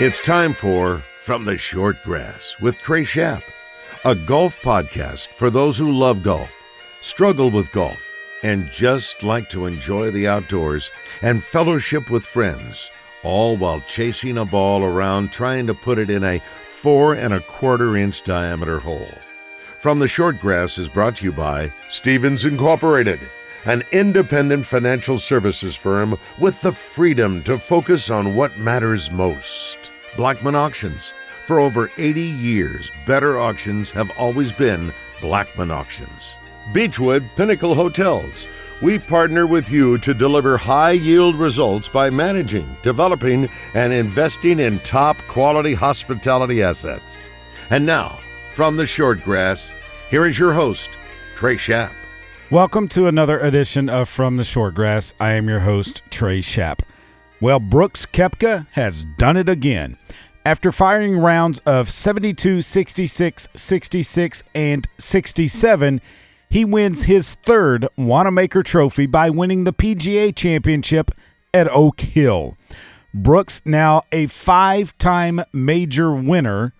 It's time for From the Short Grass with Trey Schapp, a golf podcast for those who love golf, struggle with golf, and just like to enjoy the outdoors and fellowship with friends, all while chasing a ball around trying to put it in a 4 1/4-inch diameter hole. From the Short Grass is brought to you by Stephens Incorporated, an independent financial services firm with the freedom to focus on what matters most. Blackman Auctions. For over 80 years, better auctions have always been Blackman Auctions. Beechwood Pinnacle Hotels. We partner with you to deliver high-yield results by managing, developing, and investing in top-quality hospitality assets. And now, from the Short Grass, here is your host, Trey Schapp. Welcome to another edition of From the Short Grass. I am your host, Trey Schapp. Well, Brooks Koepka has done it again. After firing rounds of 72, 66, 66, and 67, he wins his third Wanamaker Trophy by winning the PGA Championship at Oak Hill. Brooks, now a 5-time major winner,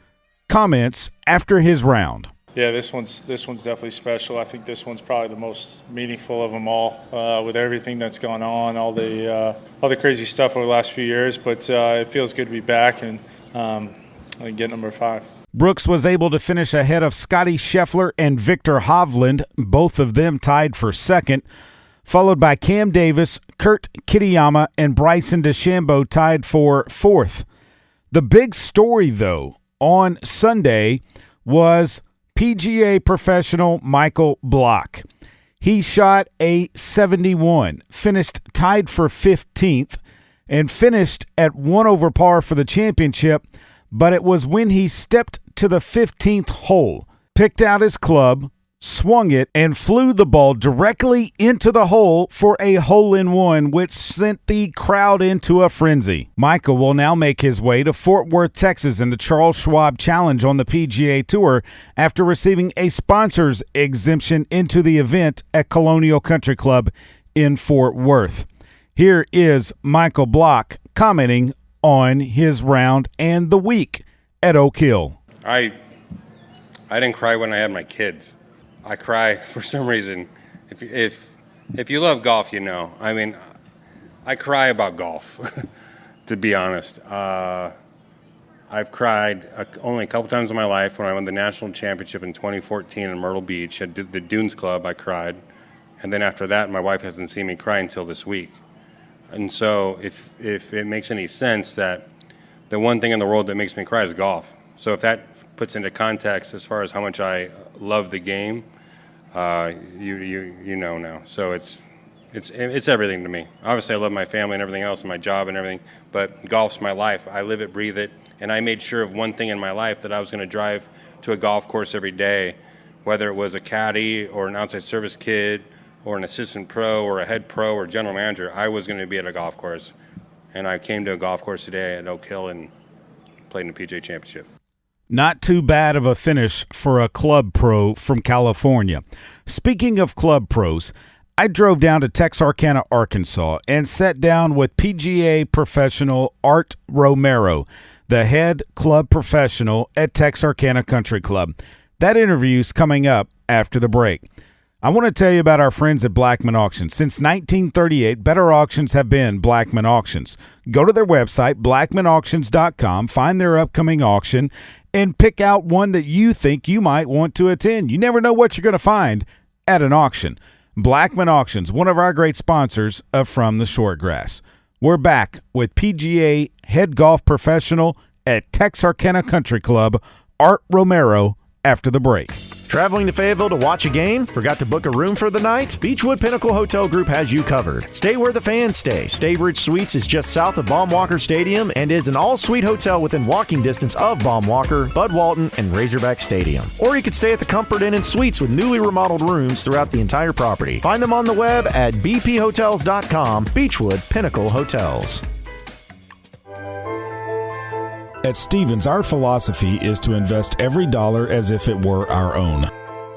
comments after his round. Yeah, this one's definitely special. I think this one's probably the most meaningful of them all, with everything that's gone on, all the crazy stuff over the last few years. But it feels good to be back and get number 5. Brooks was able to finish ahead of Scotty Scheffler and Victor Hovland, both of them tied for second, followed by Cam Davis, Kurt Kitayama, and Bryson DeChambeau tied for fourth. The big story, though, on Sunday was PGA professional Michael Block. He shot a 71, finished tied for 15th, and finished at 1 over par for the championship, but it was when he stepped to the 15th hole, picked out his club, swung it, and flew the ball directly into the hole for a hole-in-one, which sent the crowd into a frenzy. Michael will now make his way to Fort Worth, Texas in the Charles Schwab Challenge on the PGA Tour after receiving a sponsor's exemption into the event at Colonial Country Club in Fort Worth. Here is Michael Block commenting on his round and the week at Oak Hill. I didn't cry when I had my kids. I cry for some reason. If you love golf, you know. I mean, I cry about golf, to be honest. I've cried only a couple times in my life. When I won the national championship in 2014 in Myrtle Beach at the Dunes Club, I cried. And then after that, my wife hasn't seen me cry until this week. And so if it makes any sense, that the one thing in the world that makes me cry is golf. So if that puts into context as far as how much I love the game, you know now. So it's everything to me. Obviously, I love my family and everything else and my job and everything, but golf's my life. I live it, breathe it, and I made sure of one thing in my life, that I was going to drive to a golf course every day, whether it was a caddy or an outside service kid or an assistant pro or a head pro or general manager. I was going to be at a golf course, and I came to a golf course today at Oak Hill and played in the PGA Championship. Not too bad of a finish for a club pro from California. Speaking of club pros, I drove down to Texarkana, Arkansas, and sat down with PGA professional Art Romero, the head club professional at Texarkana Country Club. That interview's coming up after the break. I want to tell you about our friends at Blackman Auctions. Since 1938, better auctions have been Blackman Auctions. Go to their website, blackmanauctions.com, find their upcoming auction, and pick out one that you think you might want to attend. You never know what you're going to find at an auction. Blackman Auctions, one of our great sponsors of From the Short Grass. We're back with PGA head golf professional at Texarkana Country Club, Art Romero, after the break. Traveling to Fayetteville to watch a game? Forgot to book a room for the night? Beechwood Pinnacle Hotel Group has you covered. Stay where the fans stay. Staybridge Suites is just south of Baum-Walker Stadium and is an all-suite hotel within walking distance of Baum-Walker, Bud Walton, and Razorback Stadium. Or you could stay at the Comfort Inn and Suites with newly remodeled rooms throughout the entire property. Find them on the web at bphotels.com. Beechwood Pinnacle Hotels. At Stephens, our philosophy is to invest every dollar as if it were our own,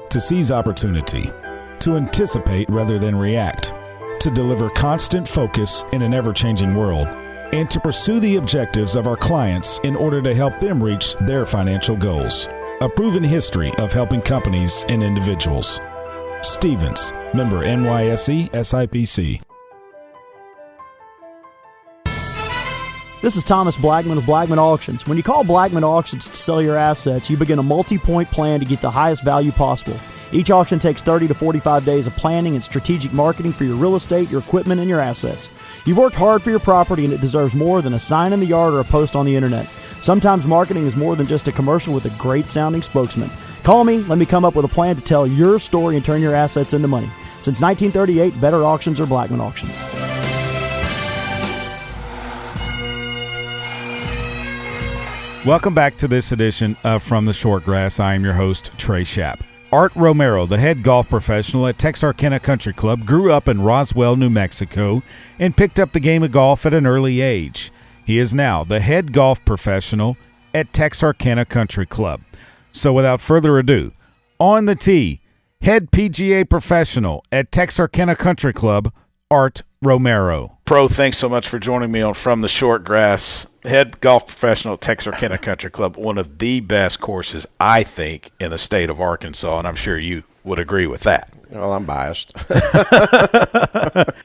to seize opportunity, to anticipate rather than react, to deliver constant focus in an ever-changing world, and to pursue the objectives of our clients in order to help them reach their financial goals. A proven history of helping companies and individuals. Stephens, member NYSE SIPC. This is Thomas Blackman of Blackman Auctions. When you call Blackman Auctions to sell your assets, you begin a multi-point plan to get the highest value possible. Each auction takes 30 to 45 days of planning and strategic marketing for your real estate, your equipment, and your assets. You've worked hard for your property, and it deserves more than a sign in the yard or a post on the internet. Sometimes marketing is more than just a commercial with a great-sounding spokesman. Call me, let me come up with a plan to tell your story and turn your assets into money. Since 1938, better auctions are Blackman Auctions. Welcome back to this edition of From the Shortgrass. I am your host, Trey Schapp. Art Romero, the head golf professional at Texarkana Country Club, grew up in Roswell, New Mexico, and picked up the game of golf at an early age. He is now the head golf professional at Texarkana Country Club. So without further ado, on the tee, head PGA professional at Texarkana Country Club, Art Romero. Pro, thanks so much for joining me on From the Shortgrass. Head golf professional at Texarkana Country Club, one of the best courses, I think, in the state of Arkansas, and I'm sure you would agree with that. Well, I'm biased.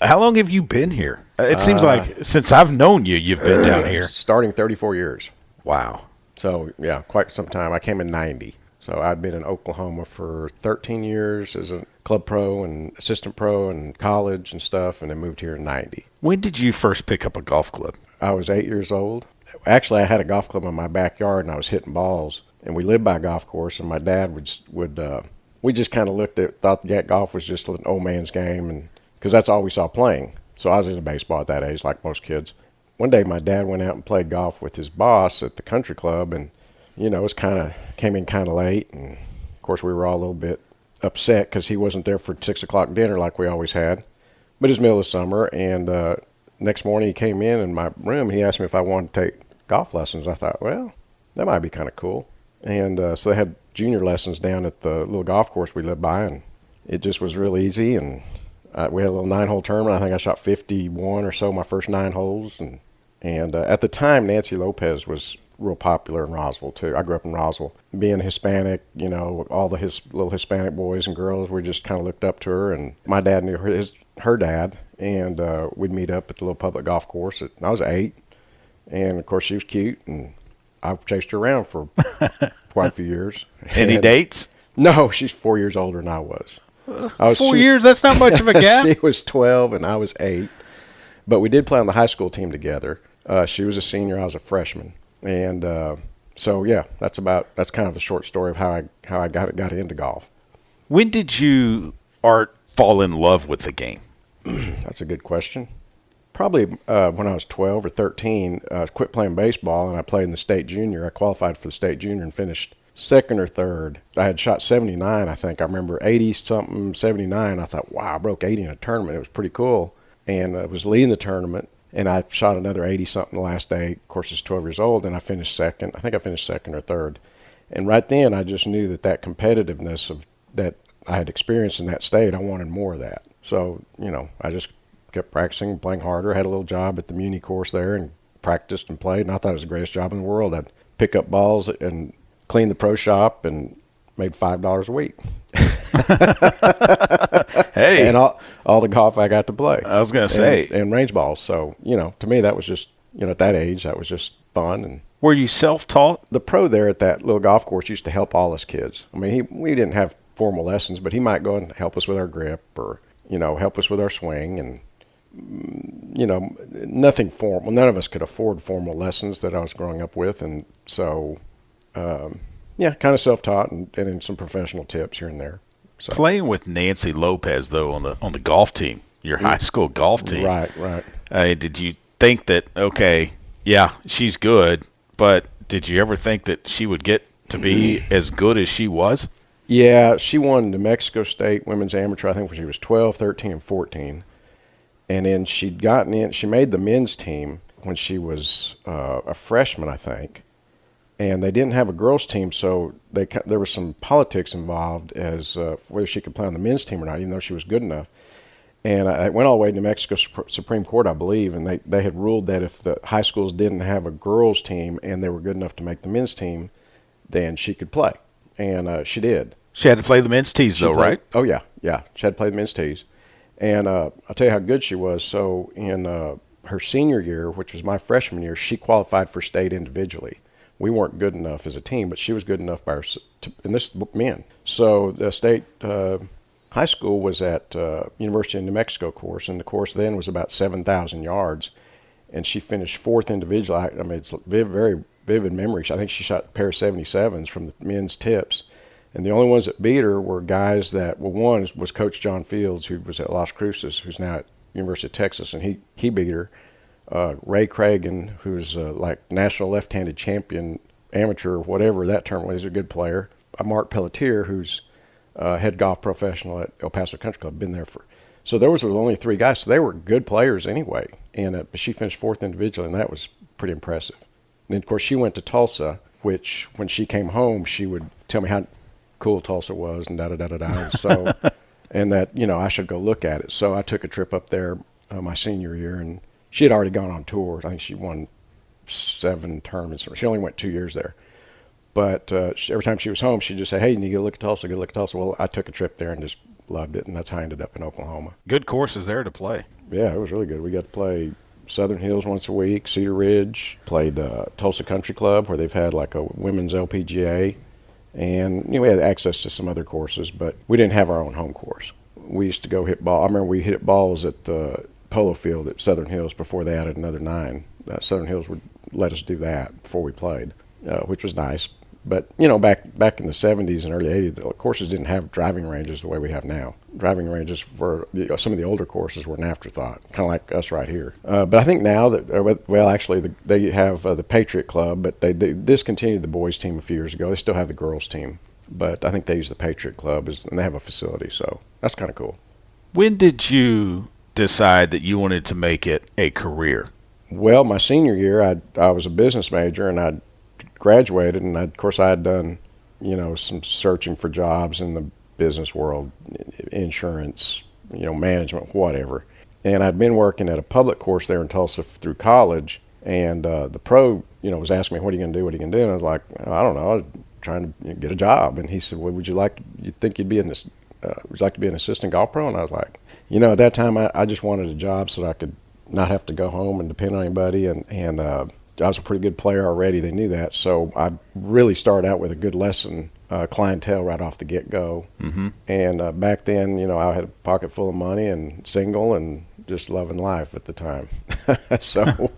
How long have you been here? It seems like since I've known you, you've been down here. Starting 34 years. Wow. So, yeah, quite some time. I came in 90. So I'd been in Oklahoma for 13 years as a club pro and assistant pro and college and stuff, and then moved here in 90. When did you first pick up a golf club? I was 8 years old. Actually, I had a golf club in my backyard, and I was hitting balls. And we lived by a golf course, and my dad would we just kind of thought that golf was just an old man's game, and because that's all we saw playing. So I was into baseball at that age, like most kids. One day, my dad went out and played golf with his boss at the country club, and it was came in kind of late, and of course we were all a little bit upset because he wasn't there for 6 o'clock dinner like we always had. But it was middle of summer, and next morning he came in my room and he asked me if I wanted to take golf lessons. I thought, well, that might be kind of cool. And so they had junior lessons down at the little golf course we lived by, and it just was real easy. And we had a little 9-hole tournament. I think I shot 51 or so my first 9 holes, and at the time Nancy Lopez was real popular in Roswell too. I grew up in Roswell. Being Hispanic, all the little Hispanic boys and girls, we just kind of looked up to her. And my dad knew her dad, and we'd meet up at the little public golf course. I was 8, and of course she was cute, and I chased her around for quite a few years. Any dates? No, she's 4 years older than I was. 4 years? That's not much of a gap. She was 12 and I was 8, but we did play on the high school team together. She was a senior, I was a freshman. And so, yeah, that's kind of a short story of how I got into golf. When did you, Art, fall in love with the game? That's a good question. Probably when I was 12 or 13, I quit playing baseball, and I played in the state junior. I qualified for the state junior and finished second or third. I had shot 79, I think. I remember 80-something, 79. I thought, wow, I broke 80 in a tournament. It was pretty cool. And I was leading the tournament. And I shot another 80-something the last day. Of course, I was 12 years old, and I finished second. I think I finished second or third. And right then, I just knew that competitiveness that I had experienced in that state, I wanted more of that. So, I just kept practicing, playing harder. I had a little job at the Muni course there and practiced and played, and I thought it was the greatest job in the world. I'd pick up balls and clean the pro shop and made $5 a week. Hey, and all the golf I got to play. I was going to say. And range balls. So, to me, that was just, at that age, that was just fun. And were you self-taught? The pro there at that little golf course used to help all us kids. I mean, we didn't have formal lessons, but he might go and help us with our grip or, help us with our swing. And, nothing formal. None of us could afford formal lessons that I was growing up with. And so, kind of self-taught and then some professional tips here and there. So. Playing with Nancy Lopez, though, on the golf team, your high school golf team. Right. Did you think that, okay, yeah, she's good, but did you ever think that she would get to be as good as she was? Yeah, she won New Mexico State Women's Amateur, I think, when she was 12, 13, and 14. And then she'd gotten in. She made the men's team when she was a freshman, I think. And they didn't have a girls' team, so there was some politics involved as whether she could play on the men's team or not, even though she was good enough. And I went all the way to New Mexico Supreme Court, I believe, and they had ruled that if the high schools didn't have a girls' team and they were good enough to make the men's team, then she could play. And she did. She had to play the men's tees, though, right? Oh, yeah. She had to play the men's tees. And I'll tell you how good she was. So in her senior year, which was my freshman year, she qualified for state individually. We weren't good enough as a team, but she was good enough and this is men. So the state high school was at University of New Mexico course, and the course then was about 7,000 yards, and she finished fourth individually. I mean, it's very vivid memory. I think she shot a pair of 77s from the men's tips, and the only ones that beat her were guys that, well, one was Coach John Fields, who was at Las Cruces, who's now at University of Texas, and he beat her. Ray Cragen, who's like national left-handed champion, amateur, whatever that term was, a good player. Mark Pelletier, who's head golf professional at El Paso Country Club, been there for. So those were the only three guys. So they were good players anyway. And but she finished fourth individually, and that was pretty impressive. And then, of course, she went to Tulsa, which when she came home, she would tell me how cool Tulsa was and da-da-da-da-da. So, and that, I should go look at it. So I took a trip up there my senior year, and she had already gone on tour. I think she won 7 tournaments. She only went 2 years there. But every time she was home, she'd just say, hey, you need to look at Tulsa, go look at Tulsa. Well, I took a trip there and just loved it, and that's how I ended up in Oklahoma. Good courses there to play. Yeah, it was really good. We got to play Southern Hills once a week, Cedar Ridge, played Tulsa Country Club, where they've had like a women's LPGA. And we had access to some other courses, but we didn't have our own home course. We used to go hit ball. I remember we hit balls at the polo field at Southern Hills before they added another 9. Southern Hills would let us do that before we played, which was nice. But, back in the 70s and early 80s, the courses didn't have driving ranges the way we have now. Driving ranges for some of the older courses were an afterthought, kind of like us right here. But I think now that, they have the Patriot Club, but they discontinued the boys team a few years ago. They still have the girls team, but I think they use the Patriot Club, and they have a facility, so that's kind of cool. When did you decide that you wanted to make it a career? Well, my senior year, I was a business major, and I graduated, and of course I had done, some searching for jobs in the business world, insurance, management, whatever. And I'd been working at a public course there in Tulsa through college, and the pro, was asking me, what are you going to do? What are you going to do? And I was like, I don't know, I'm trying to get a job. And he said, well, would you like to be an assistant golf pro? And I was like, at that time I just wanted a job so that I could not have to go home and depend on anybody, and I was a pretty good player already. They knew that. So I really started out with a good lesson clientele right off the get-go. Mm-hmm. And back then, I had a pocket full of money and single and just loving life at the time. So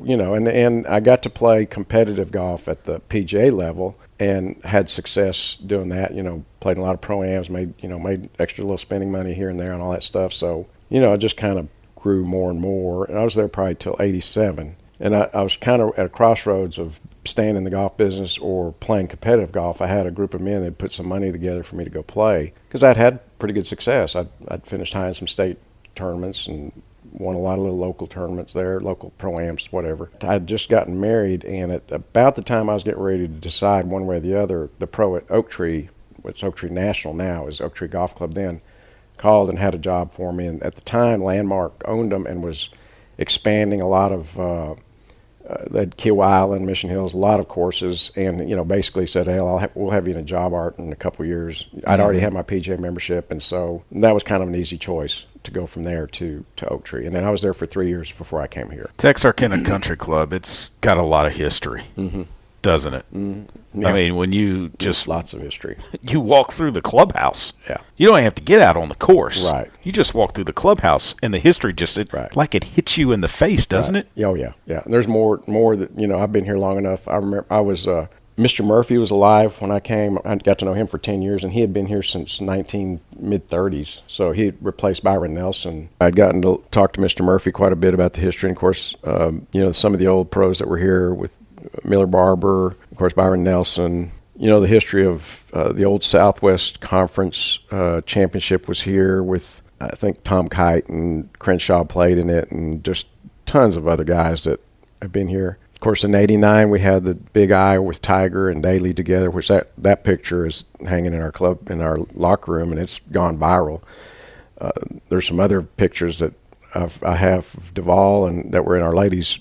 and I got to play competitive golf at the PGA level and had success doing that. Played a lot of pro-ams, made extra little spending money here and there and all that stuff. So, I just kind of grew more and more. And I was there probably till 87. And I was kind of at a crossroads of staying in the golf business or playing competitive golf. I had a group of men that put some money together for me to go play because I'd had pretty good success. I'd finished high in some state tournaments and won a lot of little local tournaments there, local pro-ams, whatever. I had just gotten married, and at about the time I was getting ready to decide one way or the other, the pro at Oak Tree, what's Oak Tree National now, is Oak Tree Golf Club then, called and had a job for me. And at the time, Landmark owned them and was expanding a lot of they had Kiowa Island, Mission Hills, a lot of courses, and basically said, hey, we'll have you in a job art in a couple of years. I'd already had my PGA membership, and so that was kind of an easy choice to go from there to Oak Tree. And then I was there for 3 years before I came here. Texarkana Country Club, it's got a lot of history, doesn't it? Mm-hmm. Yeah. I mean, when you just lots of history. You walk through the clubhouse. Yeah. You don't have to get out on the course. Right. You just walk through the clubhouse, and the history like it hits you in the face, doesn't it? Oh yeah. And there's more that I've been here long enough. I remember I was Mr. Murphy was alive when I came. I got to know him for 10 years, and he had been here since mid-30s. So he had replaced Byron Nelson. I'd gotten to talk to Mr. Murphy quite a bit about the history. And of course, some of the old pros that were here with Miller Barber, of course, Byron Nelson. The history of the old Southwest Conference championship was here with, I think, Tom Kite and Crenshaw played in it, and just tons of other guys that have been here. Of course, in '89, we had the Big Eye with Tiger and Daly together, which that picture is hanging in our club, in our locker room, and it's gone viral. There's some other pictures that I have of Duvall and that were in our ladies'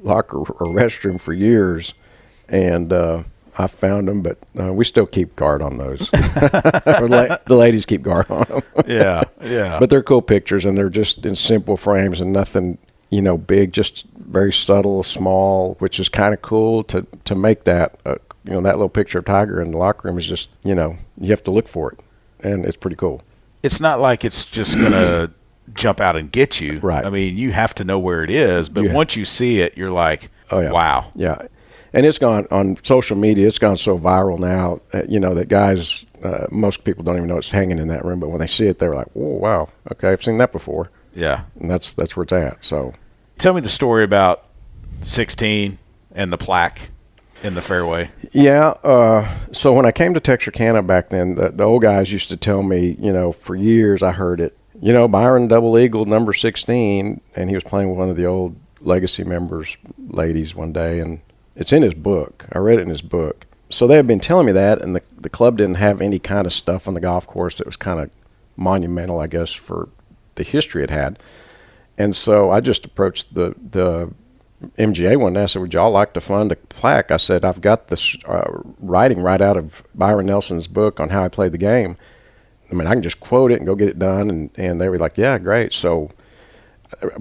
locker or restroom for years, and I found them, but we still keep guard on those. The ladies keep guard on them. Yeah. But they're cool pictures, and they're just in simple frames and nothing, big, just very subtle, small, which is kind of cool to make that, that little picture of Tiger in the locker room is just, you have to look for it, and it's pretty cool. It's not like it's just going to jump out and get you. Right. I mean, you have to know where it is, but once you see it, you're like, oh, yeah. Wow. Yeah. And it's gone on social media. It's gone so viral now, that guys, most people don't even know it's hanging in that room. But when they see it, they're like, "Whoa, wow, okay, I've seen that before." Yeah, and that's where it's at. So, tell me the story about 16 and the plaque in the fairway. Yeah. So when I came to Texarkana back then, the old guys used to tell me, for years I heard it. Byron double eagled number 16, and he was playing with one of the old Legacy members, ladies, one day, and it's in his book. I read it in his book. So they had been telling me that, and the club didn't have any kind of stuff on the golf course that was kind of monumental, I guess, for the history it had. And so I just approached the MGA one day. I said, "Would y'all like to fund a plaque?" I said, "I've got this writing right out of Byron Nelson's book on how I played the game. I mean, I can just quote it and go get it done." And they were like, "Yeah, great." So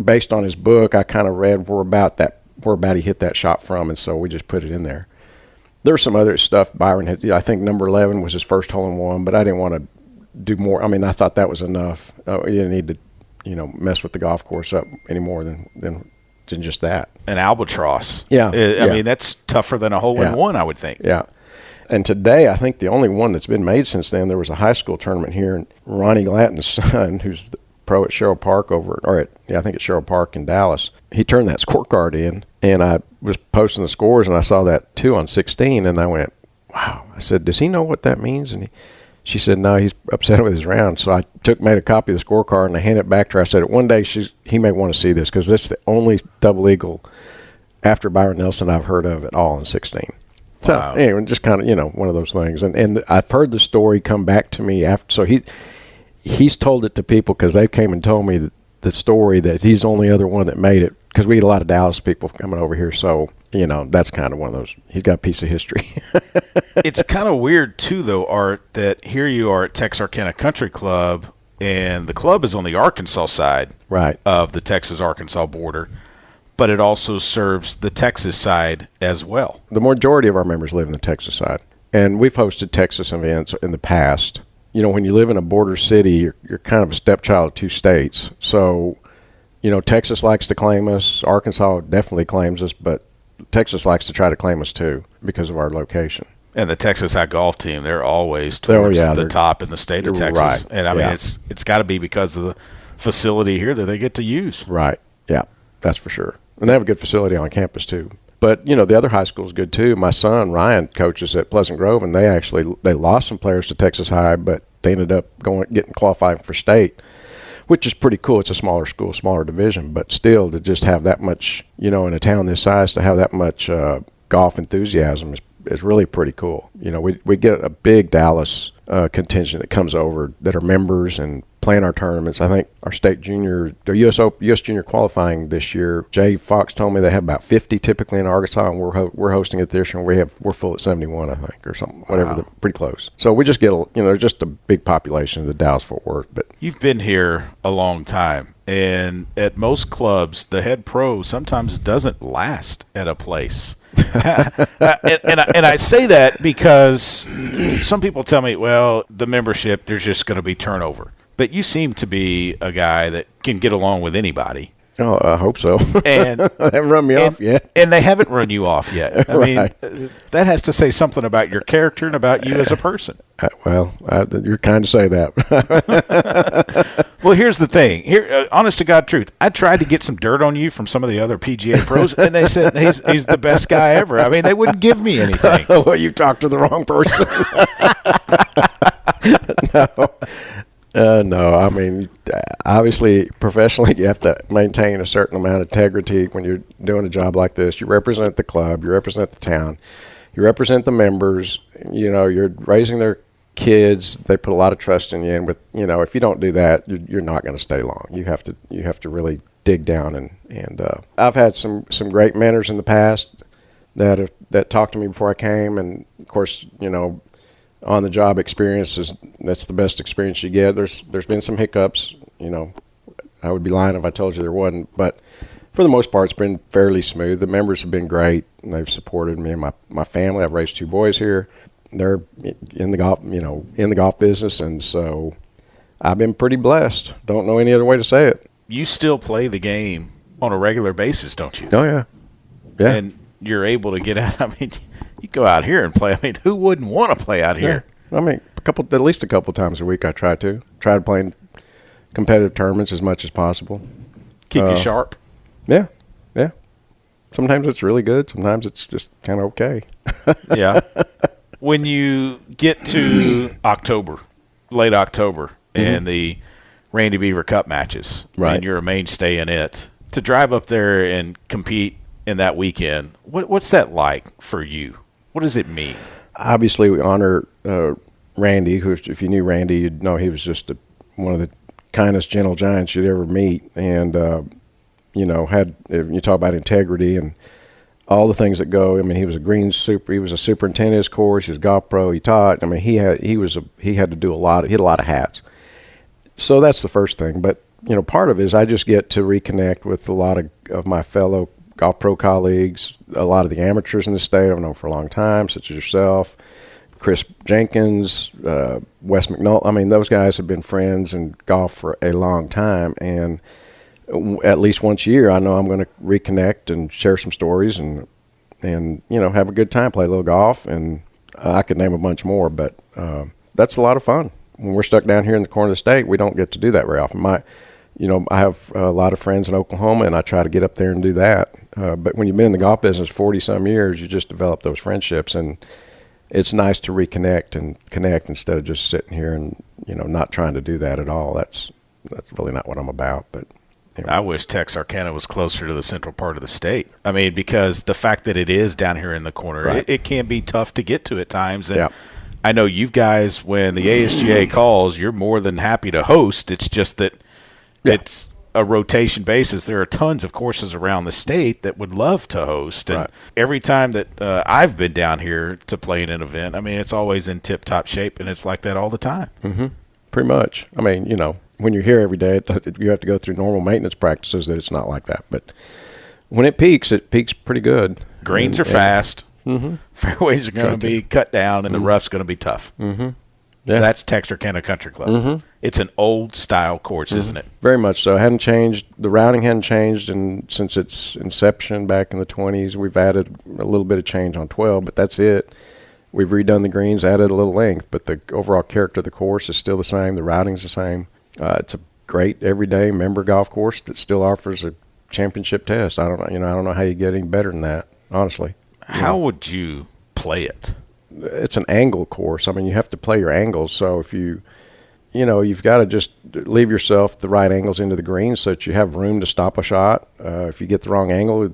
based on his book, I kind of read where about he hit that shot from, and so we just put it in there. There was some other stuff Byron had. I think number 11 was his first hole-in-one, but I didn't want to do more. I mean, I thought that was enough. You didn't need to, mess with the golf course up any more than just that. An albatross. Yeah. I mean, that's tougher than a hole-in-one, I would think. Yeah. And today, I think the only one that's been made since then, there was a high school tournament here, and Ronnie Glatton's son, who's the pro at Sherrill Park I think it's Sherrill Park in Dallas. He turned that scorecard in, and I was posting the scores, and I saw that 2 on 16, and I went, wow. I said, "Does he know what that means?" And she said, "No, he's upset with his round." So I made a copy of the scorecard, and I handed it back to her. I said, "One day he may want to see this, because this is the only double eagle after Byron Nelson I've heard of at all in 16. So wow. Anyway, just kind of, one of those things. And I've heard the story come back to me after. So he's told it to people because they came and told me the story that he's the only other one that made it, because we had a lot of Dallas people coming over here. So, that's kind of one of those. He's got a piece of history. It's kind of weird, too, though, Art, that here you are at Texarkana Country Club, and the club is on the Arkansas side right. of the Texas-Arkansas border, but it also serves the Texas side as well. The majority of our members live in the Texas side, and we've hosted Texas events in the past. When you live in a border city, you're kind of a stepchild of two states. So, Texas likes to claim us. Arkansas definitely claims us, but Texas likes to try to claim us too because of our location. And the Texas High Golf team, they're always towards the top in the state of Texas. Right. And, I mean, it's got to be because of the facility here that they get to use. Right. Yeah, that's for sure. And they have a good facility on campus too. But, the other high school is good too. My son, Ryan, coaches at Pleasant Grove, and they lost some players to Texas High, but they ended up getting qualified for state, which is pretty cool. It's a smaller school, smaller division, but still to just have that much, in a town this size, to have that much golf enthusiasm is really pretty cool. We get a big Dallas contingent that comes over that are members and playing our tournaments. I think our state junior, the U.S. junior qualifying this year, Jay Fox told me they have about 50 typically in Arkansas, and we're hosting it this year, and we're full at 71, I think, or something, whatever. Wow. Pretty close. So we just get just a big population of the Dallas-Fort Worth. But you've been here a long time, and at most clubs, the head pro sometimes doesn't last at a place. and I say that because some people tell me, well, the membership, there's just going to be turnover. But you seem to be a guy that can get along with anybody. Oh, I hope so. And they haven't run me off yet. And they haven't run you off yet. I mean, that has to say something about your character and about you as a person. You're kind to say that. Well, here's the thing. Here, honest to God truth, I tried to get some dirt on you from some of the other PGA pros, and they said he's the best guy ever. I mean, they wouldn't give me anything. Well, you talked to the wrong person. No, I mean, obviously, professionally, you have to maintain a certain amount of integrity when you're doing a job like this. You represent the club, you represent the town, you represent the members. You're raising their kids. They put a lot of trust in you, and with if you don't do that, you're not going to stay long. You have to really dig down, and I've had some great mentors in the past that talked to me before I came, and of course on the job experience that's the best experience you get. There's been some hiccups, I would be lying if I told you there wasn't, but for the most part it's been fairly smooth. The members have been great, and they've supported me and my family. I've raised 2 boys here. They're in the golf business, and so I've been pretty blessed. Don't know any other way to say it. You still play the game on a regular basis, don't you? Oh yeah. And you're able to get out. I mean, you go out here and play. I mean, who wouldn't want to play out here? I mean, at least a couple times a week I try to play in competitive tournaments as much as possible. Keep you sharp. Yeah. Sometimes it's really good. Sometimes it's just kind of okay. Yeah. When you get to October, late October, and the Randy Beaver Cup matches, right, and you're a mainstay in it, to drive up there and compete in that weekend, what's that like for you? What does it mean? Obviously, we honor Randy, who, if you knew Randy, you'd know he was just one of the kindest, gentle giants you'd ever meet, and you talk about integrity and all the things that go. I mean, he was he was a superintendent of his course. He was a golf pro. He taught. I mean, he had to do a lot. He had a lot of hats. So that's the first thing. But part of it is I just get to reconnect with a lot of my fellow golf pro colleagues, a lot of the amateurs in the state I've known for a long time, such as yourself, Chris Jenkins, Wes McNulty. I mean, those guys have been friends in golf for a long time, and at least once a year, I know I'm going to reconnect and share some stories and have a good time, play a little golf, and I could name a bunch more, but that's a lot of fun. When we're stuck down here in the corner of the state, we don't get to do that very often. I have a lot of friends in Oklahoma, and I try to get up there and do that. But when you've been in the golf business 40-some years, you just develop those friendships, and it's nice to reconnect and connect instead of just sitting here and not trying to do that at all. That's really not what I'm about, but. I wish Texarkana was closer to the central part of the state. I mean, because the fact that it is down here in the corner, right, it can be tough to get to at times. And I know you guys, when the ASGA calls, you're more than happy to host. It's just that it's a rotation basis. There are tons of courses around the state that would love to host. And every time that I've been down here to play in an event, I mean, it's always in tip-top shape, and it's like that all the time. Mm-hmm. Pretty much. I mean, when you're here every day, you have to go through normal maintenance practices that it's not like that. But when it peaks pretty good. Greens are fast. Mm-hmm. Fairways are going to be cut down, and the rough's going to be tough. Mm-hmm. Yeah. That's Texarkana Country Club. Mm-hmm. It's an old-style course, isn't it? Very much so. It hadn't changed. The routing hadn't changed since its inception back in the 20s. We've added a little bit of change on 12, but that's it. We've redone the greens, added a little length, but the overall character of the course is still the same. The routing's the same. It's a great everyday member golf course that still offers a championship test. I don't know how you get any better than that, honestly. How would you play it? It's an angle course. I mean, you have to play your angles. So if you've got to just leave yourself the right angles into the green so that you have room to stop a shot. If you get the wrong angle,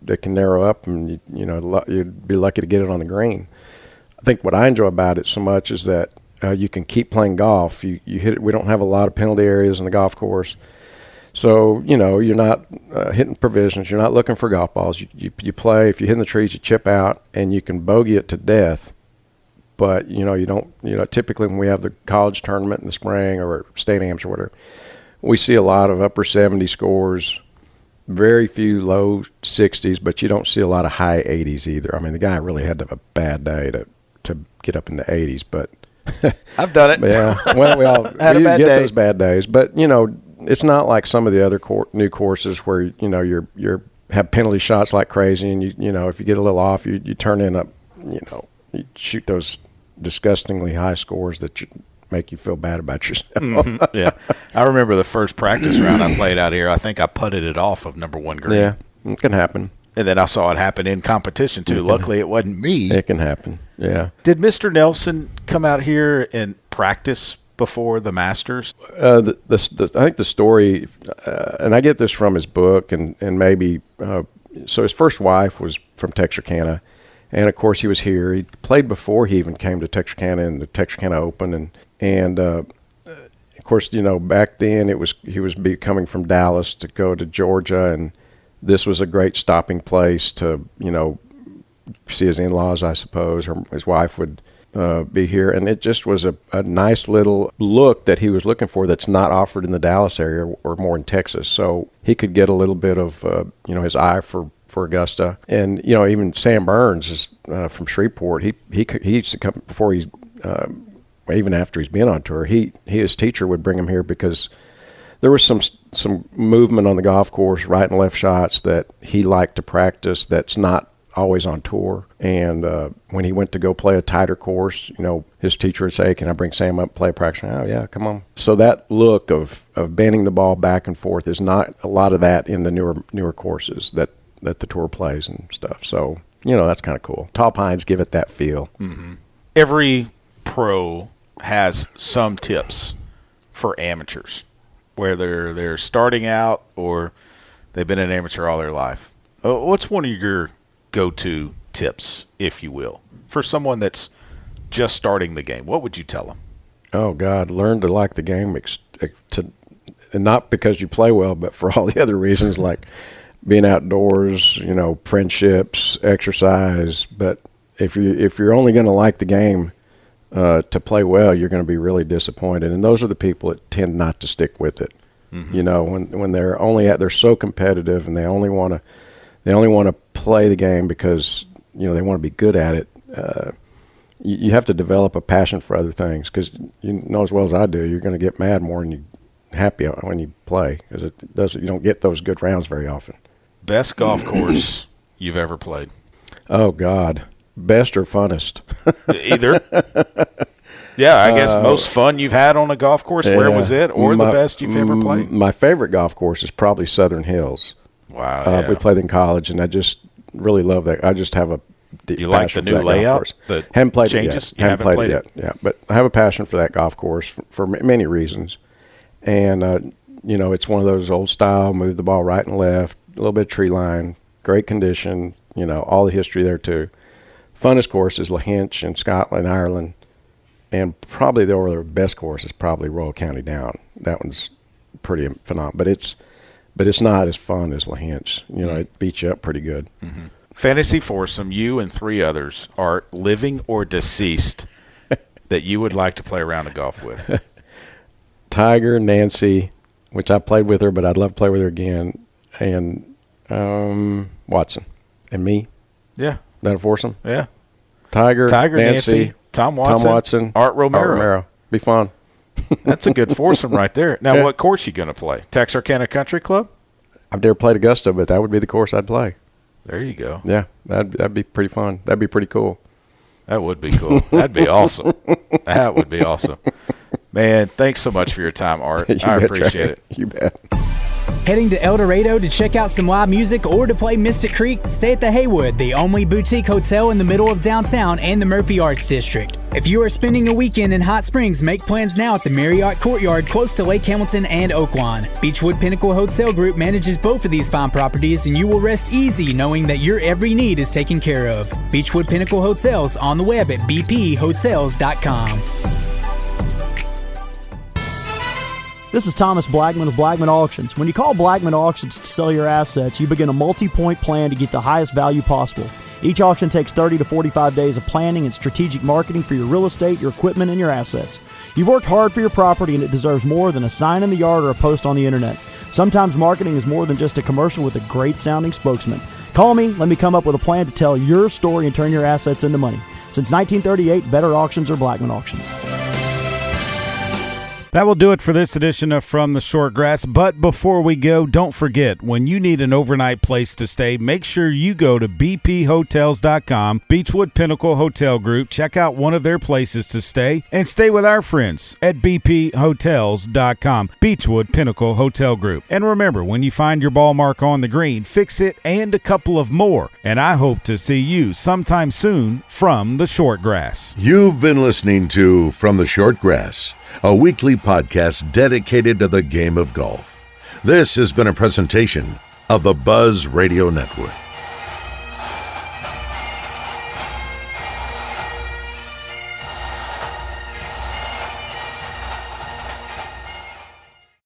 they can narrow up, and you'd be lucky to get it on the green. I think what I enjoy about it so much is that you can keep playing golf. You hit it. We don't have a lot of penalty areas in the golf course, so you're not hitting provisions. You're not looking for golf balls. You play. If you hit in the trees, you chip out, and you can bogey it to death. But you don't. Typically when we have the college tournament in the spring or state amps or whatever, we see a lot of upper 70 scores, very few low 60s, but you don't see a lot of high 80s either. I mean, the guy really had to have a bad day to get up in the 80s, but. I've done it. Yeah, well, we all had a bad day. Those bad days, but it's not like some of the other new courses where you're have penalty shots like crazy, and if you get a little off, you turn in you shoot those disgustingly high scores that make you feel bad about yourself. Mm-hmm. Yeah, I remember the first practice round I played out here. I think I putted it off of number 1 green. Yeah, it can happen. And then I saw it happen in competition, too. Luckily, it wasn't me. It can happen, yeah. Did Mr. Nelson come out here and practice before the Masters? I think the story, and I get this from his book, and maybe so his first wife was from Texarkana, And of course, he was here. He played before he even came to Texarkana in the Texarkana Open, and of course, you know, back then he was coming from Dallas to go to Georgia, and this was a great stopping place to, you know, see his in-laws, I suppose, or his wife would be here, and it just was a nice little look that he was looking for that's not offered in the Dallas area or more in Texas. So he could get a little bit of, you know, his eye for Augusta. And, you know, even Sam Burns is from Shreveport. He used to come before he's even after he's been on tour. His teacher would bring him here because there was some movement on the golf course, right and left shots that he liked to practice that's not always on tour. And when he went to go play a tighter course, you know, his teacher would say, "Can I bring Sam up, play a practice?" "Oh yeah, come on." So that look of bending the ball back and forth is not a lot of that in the newer courses that the tour plays and stuff. So, you know, that's kind of cool. Tall Pines give it that feel. Mm-hmm. Every pro has some tips for amateurs, whether they're starting out or they've been an amateur all their life. What's one of your go-to tips, if you will, for someone that's just starting the game? What would you tell them? Oh, God, learn to like the game, and not because you play well, but for all the other reasons, like being outdoors, you know, friendships, exercise. But if you're only going to like the game to play well, you're going to be really disappointed. And those are the people that tend not to stick with it. Mm-hmm. You know, when they're so competitive and they only want to play the game because, you know, they want to be good at it. You have to develop a passion for other things, because you know as well as I do, you're going to get mad more than you happy when you play, because you don't get those good rounds very often. Best golf course you've ever played? Oh, God. Best or funnest? Either. Yeah, I guess most fun you've had on a golf course, where was it? Or the best you've ever played? My favorite golf course is probably Southern Hills. Wow. Yeah. We played in college, and I just really love that. I just have a deep You like the new layout? The haven't played changes? it yet. Haven't played it yet. Yeah, but I have a passion for that golf course for many reasons. And, you know, it's one of those old style, move the ball right and left, a little bit of tree line, great condition, you know, all the history there too. Funnest course is Lahinch in Scotland, Ireland, and probably the best course is probably Royal County Down. That one's pretty phenomenal, but it's not as fun as Lahinch. You know, it beats you up pretty good. Mm-hmm. Fantasy foursome, you and 3 others, are living or deceased that you would like to play around a golf with. Tiger, Nancy, which I played with her, but I'd love to play with her again, and Watson, and me. Yeah. That a foursome? Yeah. Tiger, Nancy, Tom Watson, Art Romero. Be fun. That's a good foursome right there. Now, what course you going to play? Texarkana Country Club? I've never played Augusta, but that would be the course I'd play. There you go. Yeah, that'd be pretty fun. That'd be pretty cool. That would be cool. That'd be awesome. That would be awesome. Man, thanks so much for your time, Art. I appreciate it. You bet. Heading to El Dorado to check out some live music or to play Mystic Creek? Stay at the Haywood, the only boutique hotel in the middle of downtown and the Murphy Arts District. If you are spending a weekend in Hot Springs, make plans now at the Marriott Courtyard close to Lake Hamilton and Oaklawn. Beechwood Pinnacle Hotel Group manages both of these fine properties, and you will rest easy knowing that your every need is taken care of. Beechwood Pinnacle Hotels on the web at bphotels.com. This is Thomas Blackman of Blackman Auctions. When you call Blackman Auctions to sell your assets, you begin a multi-point plan to get the highest value possible. Each auction takes 30 to 45 days of planning and strategic marketing for your real estate, your equipment, and your assets. You've worked hard for your property, and it deserves more than a sign in the yard or a post on the internet. Sometimes marketing is more than just a commercial with a great-sounding spokesman. Call me, let me come up with a plan to tell your story and turn your assets into money. Since 1938, better auctions are Blackman Auctions. That will do it for this edition of From the Short Grass. But before we go, don't forget, when you need an overnight place to stay, make sure you go to bphotels.com, Beechwood Pinnacle Hotel Group. Check out one of their places to stay and stay with our friends at bphotels.com, Beechwood Pinnacle Hotel Group. And remember, when you find your ball mark on the green, fix it and a couple of more. And I hope to see you sometime soon from the Short Grass. You've been listening to From the Short Grass, a weekly podcast dedicated to the game of golf. This has been a presentation of the Buzz Radio Network.